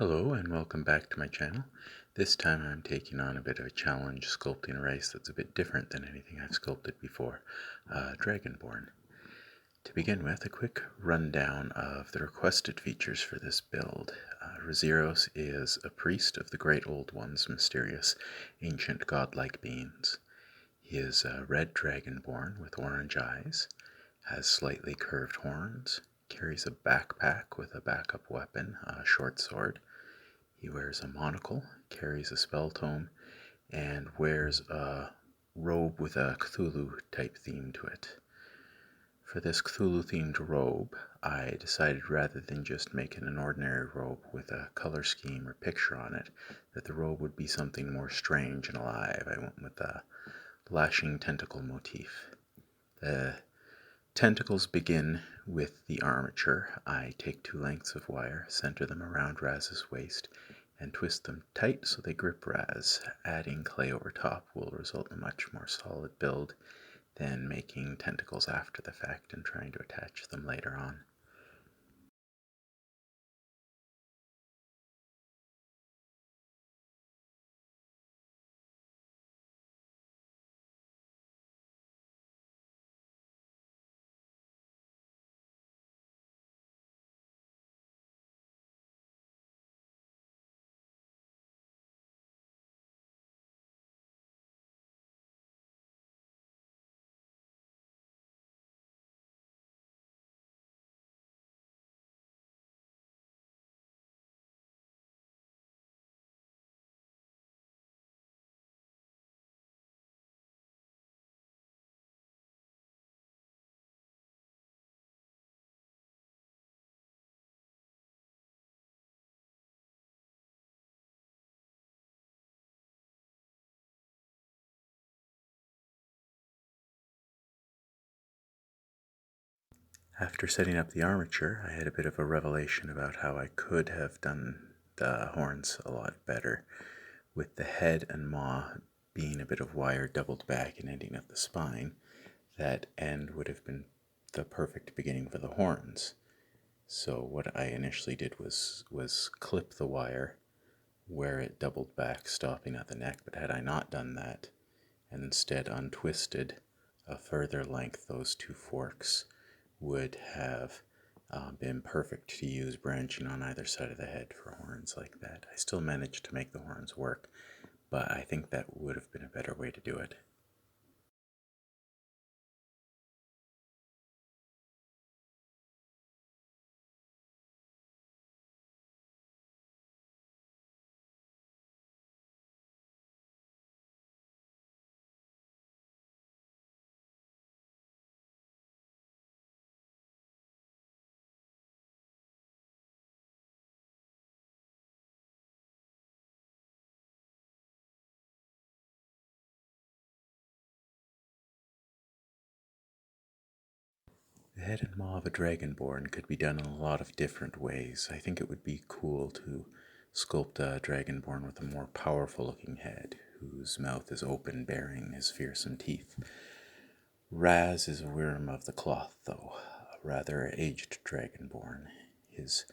Hello and welcome back to my channel. This time I'm taking on a bit of a challenge sculpting a race that's a bit different than anything I've sculpted before, dragonborn. To begin with, a quick rundown of the requested features for this build. Raziros is a priest of the Great Old One's mysterious, ancient godlike beings. He is a red dragonborn with orange eyes, has slightly curved horns, carries a backpack with a backup weapon, a short sword. He wears a monocle, carries a spell tome, and wears a robe with a Cthulhu type theme to it. For this Cthulhu themed robe, I decided rather than just making an ordinary robe with a color scheme or picture on it, that the robe would be something more strange and alive. I went with a lashing tentacle motif. The tentacles begin with the armature. I take 2 lengths of wire, center them around Raz's waist, and twist them tight so they grip Raz. Adding clay over top will result in a much more solid build than making tentacles after the fact and trying to attach them later on. After setting up the armature, I had a bit of a revelation about how I could have done the horns a lot better, with the head and maw being a bit of wire doubled back and ending at the spine. That end would have been the perfect beginning for the horns. So what I initially did was clip the wire where it doubled back, stopping at the neck. But had I not done that, and instead untwisted a further length, those 2 forks would have been perfect to use branching on either side of the head for horns like that. I still managed to make the horns work, but I think that would have been a better way to do it. The head and maw of a dragonborn could be done in a lot of different ways. I think it would be cool to sculpt a dragonborn with a more powerful looking head, whose mouth is open, bearing his fearsome teeth. Raz is a worm of the cloth, though, a rather aged dragonborn. His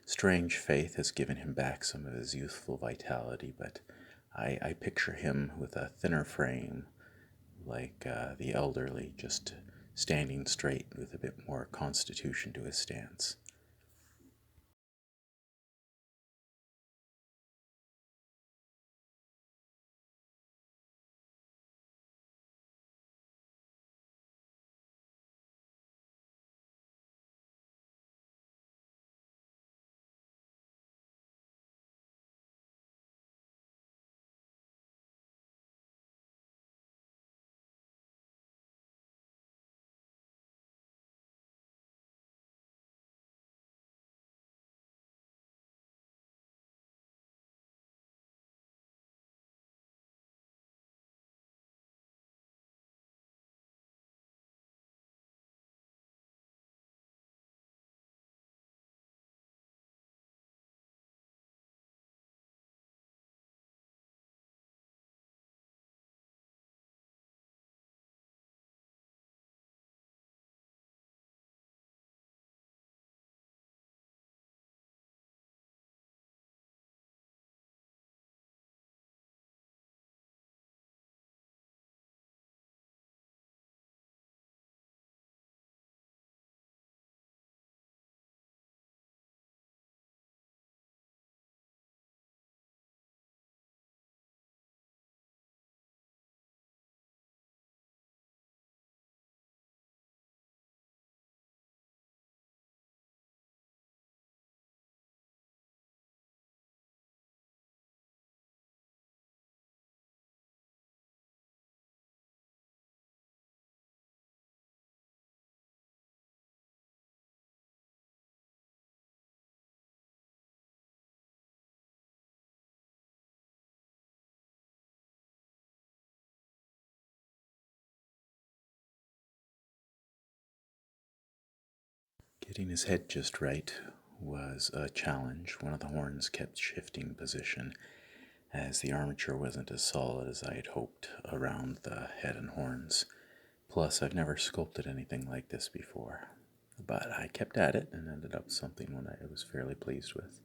strange faith has given him back some of his youthful vitality, but I picture him with a thinner frame, like the elderly, just standing straight with a bit more constitution to his stance. Hitting his head just right was a challenge. One of the horns kept shifting position, as the armature wasn't as solid as I had hoped around the head and horns. Plus, I've never sculpted anything like this before. But I kept at it and ended up something one I was fairly pleased with.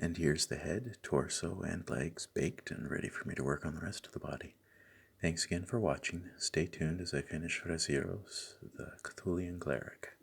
And here's the head, torso, and legs baked and ready for me to work on the rest of the body. Thanks again for watching. Stay tuned as I finish Fraziros, the Cthulian cleric.